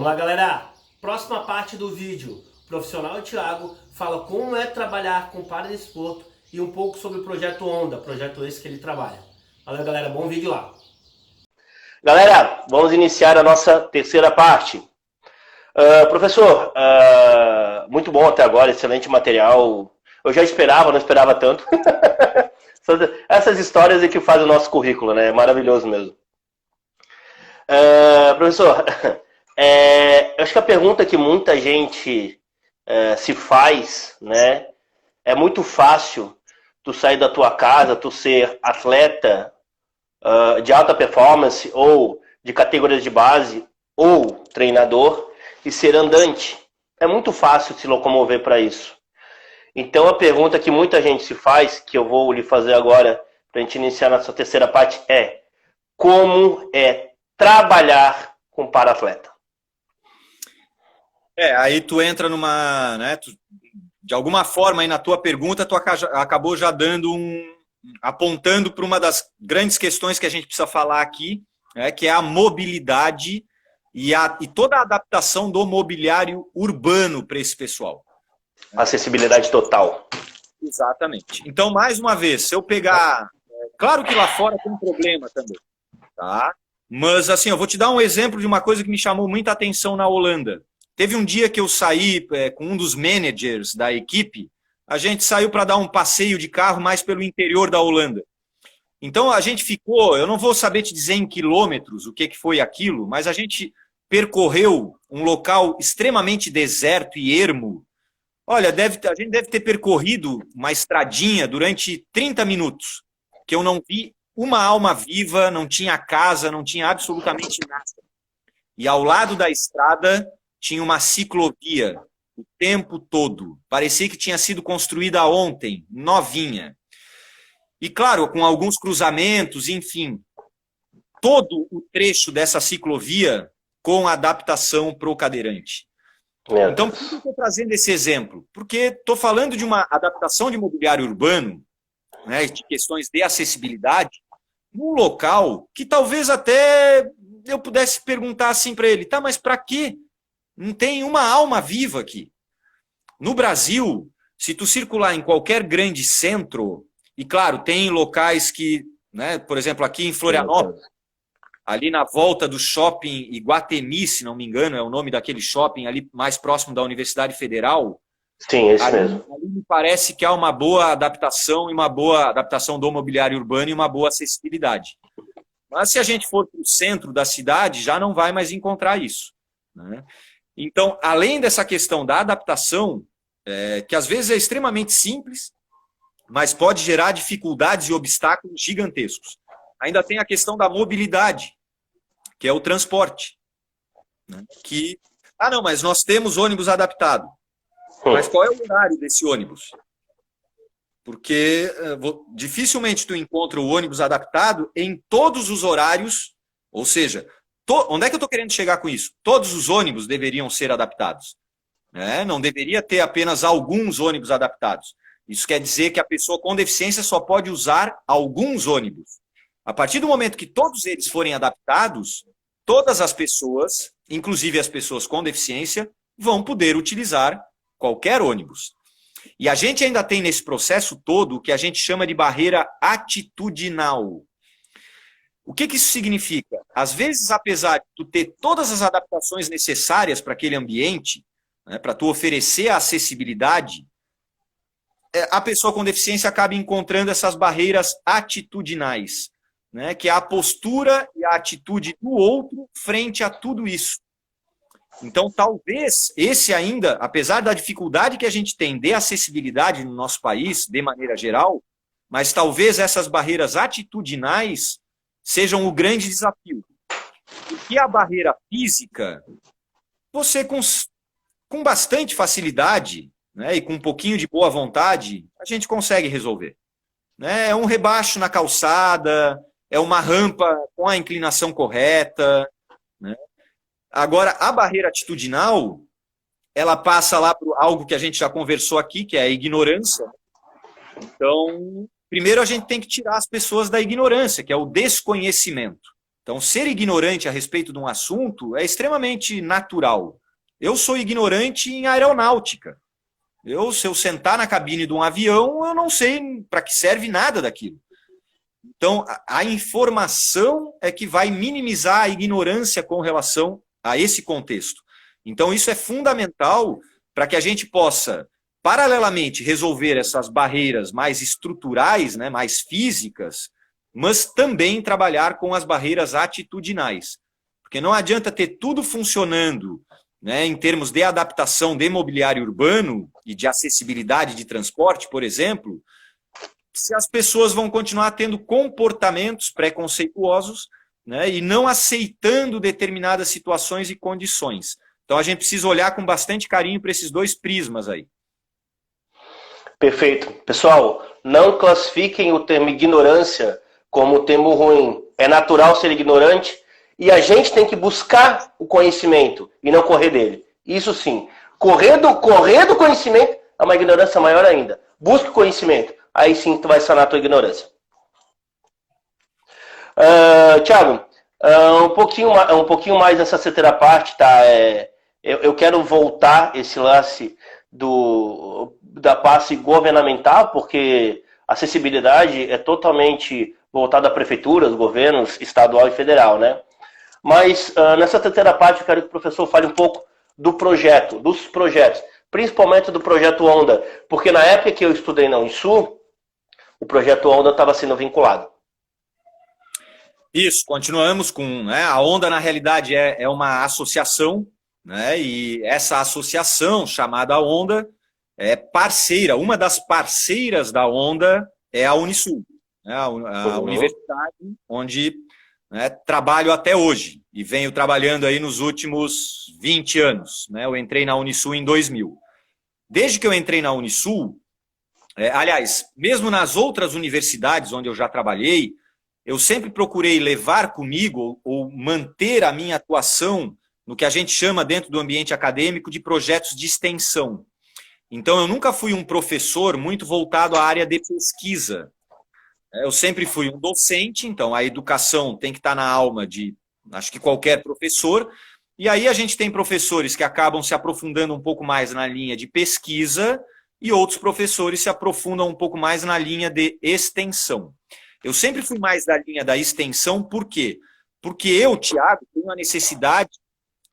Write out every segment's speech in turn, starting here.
Vamos lá, galera! Próxima parte do vídeo. O profissional Thiago fala como é trabalhar com paradesporto e um pouco sobre o projeto Onda, projeto esse que ele trabalha. Valeu, galera. Bom vídeo lá. Galera, vamos iniciar a nossa terceira parte. Professor, muito bom até agora, excelente material. Eu já esperava, não esperava tanto. Essas histórias é que fazem o nosso currículo, né? É maravilhoso mesmo. Professor, eu acho que a pergunta que muita gente se faz, né? É muito fácil tu sair da tua casa, tu ser atleta de alta performance ou de categorias de base ou treinador e ser andante. É muito fácil se locomover para isso. Então a pergunta que muita gente se faz, que eu vou lhe fazer agora para a gente iniciar nossa terceira parte é: como é trabalhar com para-atleta? Aí tu entra numa, né, de alguma forma aí na tua pergunta tu acabou já dando apontando para uma das grandes questões que a gente precisa falar aqui, que é a mobilidade e toda a adaptação do mobiliário urbano para esse pessoal. Acessibilidade total. Exatamente. Então, mais uma vez, se eu pegar... Claro que lá fora tem um problema também, tá? Mas, assim, eu vou te dar um exemplo de uma coisa que me chamou muita atenção na Holanda. Teve um dia que eu saí com um dos managers da equipe, a gente saiu para dar um passeio de carro mais pelo interior da Holanda. Então, a gente ficou, eu não vou saber te dizer em quilômetros o que foi aquilo, mas a gente percorreu um local extremamente deserto e ermo. Olha, a gente deve ter percorrido uma estradinha durante 30 minutos, que eu não vi uma alma viva, não tinha casa, não tinha absolutamente nada. E ao lado da estrada tinha uma ciclovia o tempo todo. Parecia que tinha sido construída ontem, novinha. E claro, com alguns cruzamentos, enfim. Todo o trecho dessa ciclovia com adaptação para o cadeirante. Então, por que eu estou trazendo esse exemplo? Porque estou falando de uma adaptação de mobiliário urbano, né, de questões de acessibilidade, num local que talvez até eu pudesse perguntar assim para ele, tá, mas para quê? Não tem uma alma viva aqui. No Brasil, se tu circular em qualquer grande centro, e claro, tem locais que, né, por exemplo, aqui em Florianópolis, ali na volta do shopping Iguatemi, se não me engano, é o nome daquele shopping ali mais próximo da Universidade Federal. Sim, é isso mesmo. Ali me parece que há uma boa adaptação e uma boa adaptação do mobiliário urbano e uma boa acessibilidade. Mas se a gente for para o centro da cidade, já não vai mais encontrar isso, né? Então, além dessa questão da adaptação, que às vezes é extremamente simples, mas pode gerar dificuldades e obstáculos gigantescos. Ainda tem a questão da mobilidade, que é o transporte, né? Não, mas nós temos ônibus adaptado. Mas qual é o horário desse ônibus? Porque dificilmente tu encontra o ônibus adaptado em todos os horários, ou seja, onde é que eu estou querendo chegar com isso? Todos os ônibus deveriam ser adaptados, né? Não deveria ter apenas alguns ônibus adaptados. Isso quer dizer que a pessoa com deficiência só pode usar alguns ônibus. A partir do momento que todos eles forem adaptados, todas as pessoas, inclusive as pessoas com deficiência, vão poder utilizar qualquer ônibus. E a gente ainda tem nesse processo todo o que a gente chama de barreira atitudinal. O que isso significa? Às vezes, apesar de tu ter todas as adaptações necessárias para aquele ambiente, né, para tu oferecer a acessibilidade, a pessoa com deficiência acaba encontrando essas barreiras atitudinais, né, que é a postura e a atitude do outro frente a tudo isso. Então, talvez esse ainda, apesar da dificuldade que a gente tem de acessibilidade no nosso país, de maneira geral, mas talvez essas barreiras atitudinais sejam o grande desafio. Porque a barreira física, você com bastante facilidade, né, e com um pouquinho de boa vontade, a gente consegue resolver, né? É um rebaixo na calçada, é uma rampa com a inclinação correta, né? Agora, a barreira atitudinal, ela passa lá por algo que a gente já conversou aqui, que é a ignorância. Então, primeiro a gente tem que tirar as pessoas da ignorância, que é o desconhecimento. Então, ser ignorante a respeito de um assunto é extremamente natural. Eu sou ignorante em aeronáutica. Se eu sentar na cabine de um avião, eu não sei para que serve nada daquilo. Então, a informação é que vai minimizar a ignorância com relação a esse contexto. Então, isso é fundamental para que a gente possa, paralelamente, resolver essas barreiras mais estruturais, né, mais físicas, mas também trabalhar com as barreiras atitudinais. Porque não adianta ter tudo funcionando, né, em termos de adaptação de mobiliário urbano e de acessibilidade de transporte, por exemplo, se as pessoas vão continuar tendo comportamentos preconceituosos, né, e não aceitando determinadas situações e condições. Então a gente precisa olhar com bastante carinho para esses dois prismas aí. Perfeito. Pessoal, não classifiquem o termo ignorância como termo ruim. É natural ser ignorante e a gente tem que buscar o conhecimento e não correr dele. Isso sim. Correr do conhecimento é uma ignorância maior ainda. Busque o conhecimento. Aí sim tu vai sanar a tua ignorância. Thiago, um pouquinho mais nessa terceira parte, tá? Eu quero voltar esse lance da parte governamental, porque a acessibilidade é totalmente voltada a prefeituras, governos, estadual e federal, né? Mas nessa terceira parte eu quero que o professor fale um pouco dos projetos, principalmente do projeto Onda, porque na época que eu estudei na Unisul, o projeto Onda estava sendo vinculado. Isso, continuamos com, né, a Onda, na realidade, é uma associação, né, e essa associação chamada Onda é parceira, uma das parceiras da Onda é a Unisul, né, a universidade onde, né, trabalho até hoje, e venho trabalhando aí nos últimos 20 anos. Né, eu entrei na Unisul em 2000. Desde que eu entrei na Unisul, aliás, mesmo nas outras universidades onde eu já trabalhei, eu sempre procurei levar comigo ou manter a minha atuação no que a gente chama dentro do ambiente acadêmico de projetos de extensão. Então, eu nunca fui um professor muito voltado à área de pesquisa. Eu sempre fui um docente, então a educação tem que estar na alma de, acho que qualquer professor, e aí a gente tem professores que acabam se aprofundando um pouco mais na linha de pesquisa e outros professores se aprofundam um pouco mais na linha de extensão. Eu sempre fui mais da linha da extensão, por quê? Porque eu, Thiago, tenho a necessidade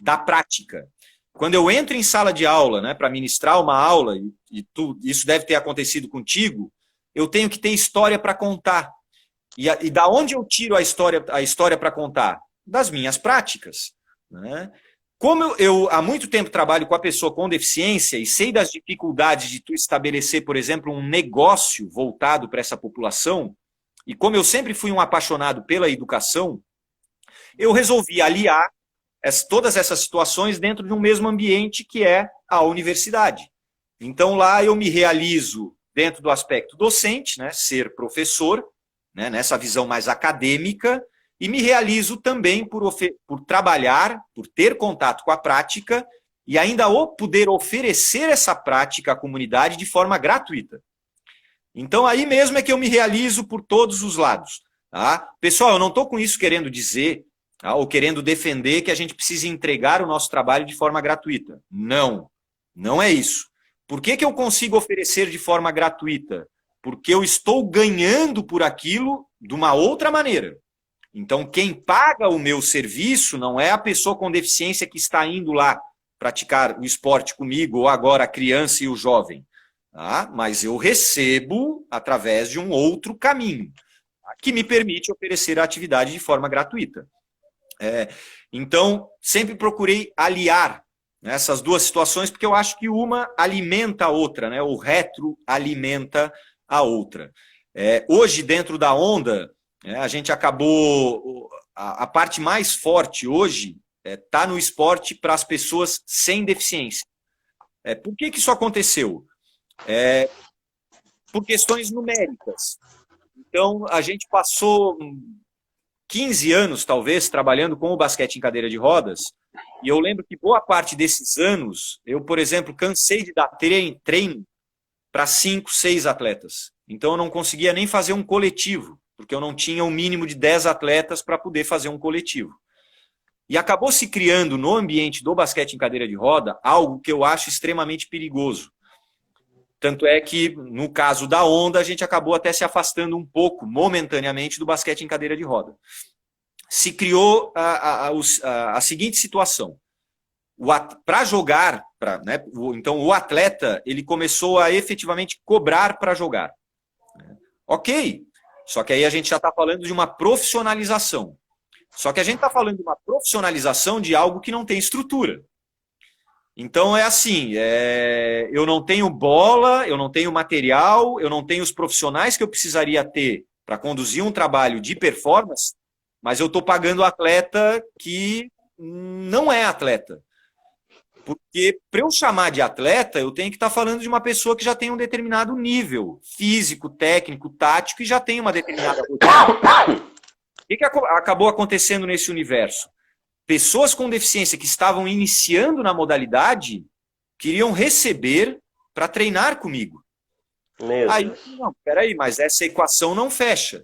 da prática. Quando eu entro em sala de aula, né, para ministrar uma aula, isso deve ter acontecido contigo, eu tenho que ter história para contar. E da onde eu tiro a história para contar? Das minhas práticas. Né? Como eu há muito tempo trabalho com a pessoa com deficiência e sei das dificuldades de tu estabelecer, por exemplo, um negócio voltado para essa população, e como eu sempre fui um apaixonado pela educação, eu resolvi aliar todas essas situações dentro de um mesmo ambiente que é a universidade. Então lá eu me realizo dentro do aspecto docente, né, ser professor, né, nessa visão mais acadêmica, e me realizo também por trabalhar, por ter contato com a prática e ainda poder oferecer essa prática à comunidade de forma gratuita. Então aí mesmo é que eu me realizo por todos os lados. Tá? Pessoal, eu não estou com isso querendo dizer, tá, ou querendo defender que a gente precisa entregar o nosso trabalho de forma gratuita. Não, não é isso. Por que eu consigo oferecer de forma gratuita? Porque eu estou ganhando por aquilo de uma outra maneira. Então, quem paga o meu serviço não é a pessoa com deficiência que está indo lá praticar o esporte comigo, ou agora a criança e o jovem. Tá? Mas eu recebo através de um outro caminho, que me permite oferecer a atividade de forma gratuita. Então, sempre procurei aliar essas duas situações, porque eu acho que uma alimenta a outra, né? O retroalimenta a outra. Hoje, dentro da Onda, a gente acabou... A parte mais forte hoje está no esporte para as pessoas sem deficiência. Por que isso aconteceu? Por questões numéricas. Então, a gente passou 15 anos, talvez, trabalhando com o basquete em cadeira de rodas, e eu lembro que boa parte desses anos, eu, por exemplo, cansei de dar treino para 5, 6 atletas. Então, eu não conseguia nem fazer um coletivo. porque eu não tinha o mínimo de 10 atletas para poder fazer um coletivo. E acabou se criando no ambiente do basquete em cadeira de roda algo que eu acho extremamente perigoso. Tanto é que, no caso da Onda, a gente acabou até se afastando um pouco, momentaneamente, do basquete em cadeira de roda. Se criou a seguinte situação. Para jogar, né, então o atleta ele começou a efetivamente cobrar para jogar. Ok, só que aí a gente já está falando de uma profissionalização. Só que a gente está falando de uma profissionalização de algo que não tem estrutura. Então é assim, eu não tenho bola, eu não tenho material, eu não tenho os profissionais que eu precisaria ter para conduzir um trabalho de performance, mas eu estou pagando atleta que não é atleta. Porque para eu chamar de atleta, eu tenho que estar falando de uma pessoa que já tem um determinado nível físico, técnico, tático e já tem uma determinada rotina. O que acabou acontecendo nesse universo? Pessoas com deficiência que estavam iniciando na modalidade queriam receber para treinar comigo. Aí, não, peraí, mas essa equação não fecha.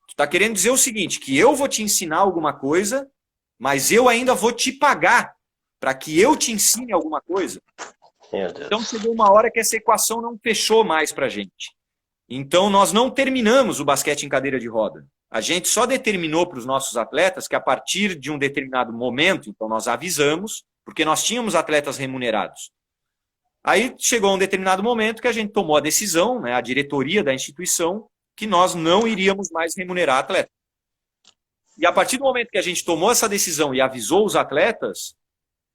Tu está querendo dizer o seguinte, que eu vou te ensinar alguma coisa, mas eu ainda vou te pagar para que eu te ensine alguma coisa? Então chegou uma hora que essa equação não fechou mais para a gente. Então nós não terminamos o basquete em cadeira de roda. A gente só determinou para os nossos atletas que a partir de um determinado momento, então nós avisamos, porque nós tínhamos atletas remunerados. Aí chegou um determinado momento que a gente tomou a decisão, né, a diretoria da instituição, que nós não iríamos mais remunerar atleta. E a partir do momento que a gente tomou essa decisão e avisou os atletas,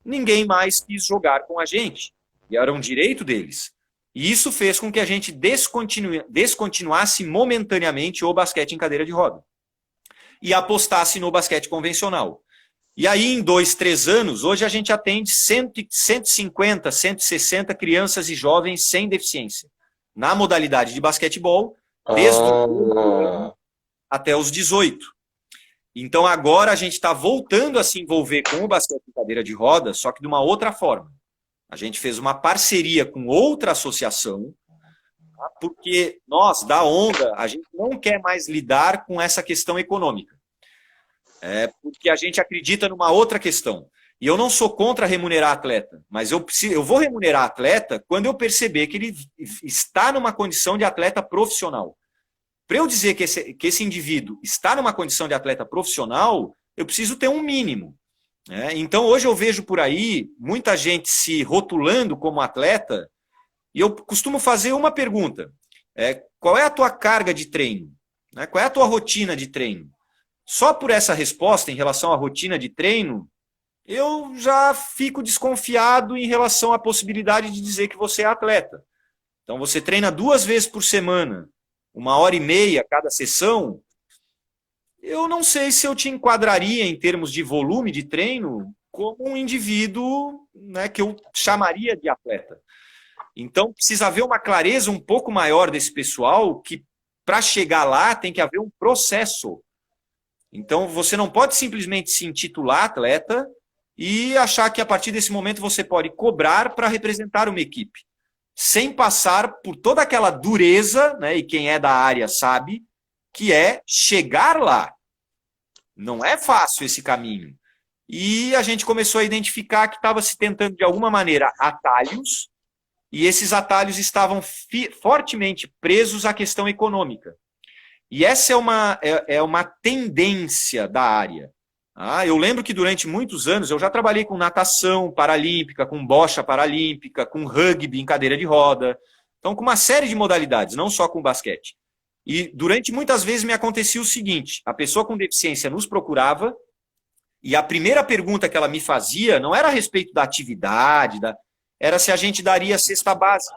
ninguém mais quis jogar com a gente. E era um direito deles. E isso fez com que a gente descontinuasse momentaneamente o basquete em cadeira de roda. E apostasse no basquete convencional. E aí, em 2, 3 anos, hoje a gente atende 150, 160 crianças e jovens sem deficiência. Na modalidade de basquetebol, desde até os 18. Então agora a gente está voltando a se envolver com o basquete em cadeira de roda, só que de uma outra forma. A gente fez uma parceria com outra associação, porque nós, da Onda, a gente não quer mais lidar com essa questão econômica. Porque a gente acredita numa outra questão. E eu não sou contra remunerar atleta, mas eu vou remunerar atleta quando eu perceber que ele está numa condição de atleta profissional. Para eu dizer que esse indivíduo está numa condição de atleta profissional, eu preciso ter um mínimo. Então, hoje eu vejo por aí muita gente se rotulando como atleta, e eu costumo fazer uma pergunta. Qual é a tua carga de treino? Qual é a tua rotina de treino? Só por essa resposta em relação à rotina de treino, eu já fico desconfiado em relação à possibilidade de dizer que você é atleta. Então, você treina 2 vezes por semana, 1h30 cada sessão, eu não sei se eu te enquadraria em termos de volume de treino como um indivíduo, né, que eu chamaria de atleta. Então, precisa haver uma clareza um pouco maior desse pessoal que, para chegar lá, tem que haver um processo. Então, você não pode simplesmente se intitular atleta e achar que, a partir desse momento, você pode cobrar para representar uma equipe, sem passar por toda aquela dureza, né, e quem é da área sabe, que é chegar lá. Não é fácil esse caminho. E a gente começou a identificar que estava se tentando, de alguma maneira, atalhos, e esses atalhos estavam fortemente presos à questão econômica. E essa é uma tendência da área. Eu lembro que durante muitos anos eu já trabalhei com natação paralímpica, com bocha paralímpica, com rugby em cadeira de roda, então com uma série de modalidades, não só com basquete. E durante muitas vezes me acontecia o seguinte, a pessoa com deficiência nos procurava e a primeira pergunta que ela me fazia não era a respeito da atividade, era se a gente daria cesta básica.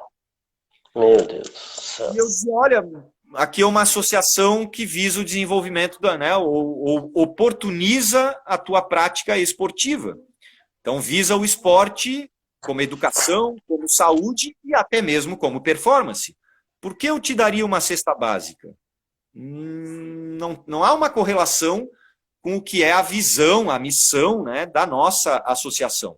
Meu Deus do céu. E eu dizia, olha, aqui é uma associação que visa o desenvolvimento, ou oportuniza a tua prática esportiva. Então, visa o esporte como educação, como saúde e até mesmo como performance. Por que eu te daria uma cesta básica? Não há uma correlação com o que é a visão, a missão, né, da nossa associação.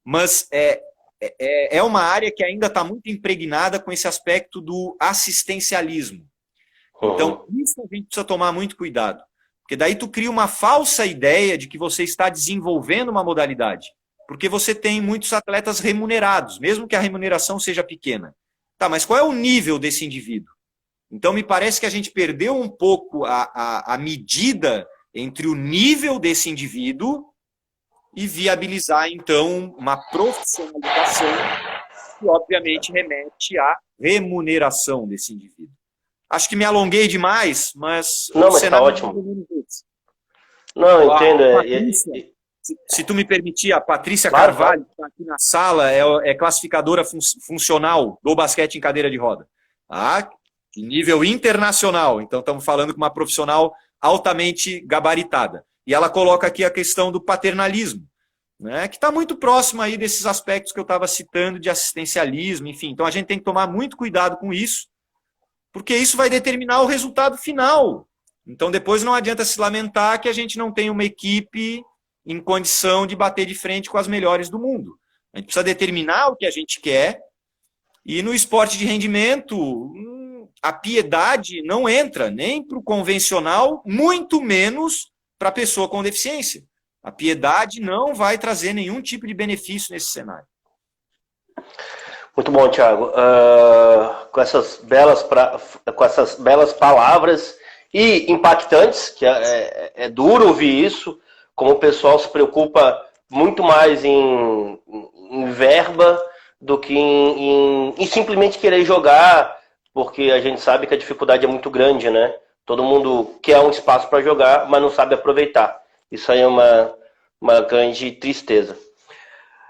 Mas é uma área que ainda está muito impregnada com esse aspecto do assistencialismo. Então, isso a gente precisa tomar muito cuidado. Porque daí tu cria uma falsa ideia de que você está desenvolvendo uma modalidade. Porque você tem muitos atletas remunerados, mesmo que a remuneração seja pequena. Tá, mas qual é o nível desse indivíduo? Então, me parece que a gente perdeu um pouco a medida entre o nível desse indivíduo e viabilizar, então, uma profissionalização que, obviamente, remete à remuneração desse indivíduo. Acho que me alonguei demais, mas... Não, mas está ótimo. Não, entendo. Patrícia, se tu me permitir, a Patrícia Carvalho, que está aqui na sala, é classificadora funcional do basquete em cadeira de roda. Tá? De nível internacional. Então, estamos falando com uma profissional altamente gabaritada. E ela coloca aqui a questão do paternalismo, né, que está muito próximo aí desses aspectos que eu estava citando de assistencialismo, enfim. Então, a gente tem que tomar muito cuidado com isso, porque isso vai determinar o resultado final. Então, depois não adianta se lamentar que a gente não tem uma equipe em condição de bater de frente com as melhores do mundo. A gente precisa determinar o que a gente quer, e no esporte de rendimento, a piedade não entra nem para o convencional, muito menos para a pessoa com deficiência. A piedade não vai trazer nenhum tipo de benefício nesse cenário. Muito bom, Thiago. Com essas belas palavras e impactantes, que é duro ouvir isso, como o pessoal se preocupa muito mais em verba do que em simplesmente querer jogar, porque a gente sabe que a dificuldade é muito grande, né? Todo mundo quer um espaço para jogar, mas não sabe aproveitar. Isso aí é uma grande tristeza.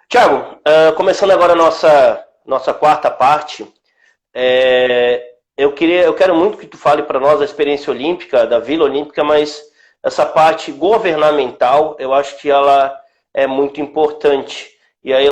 Thiago, começando agora a nossa quarta parte, eu quero muito que tu fale para nós da experiência olímpica, da Vila Olímpica, mas essa parte governamental, eu acho que ela é muito importante. E aí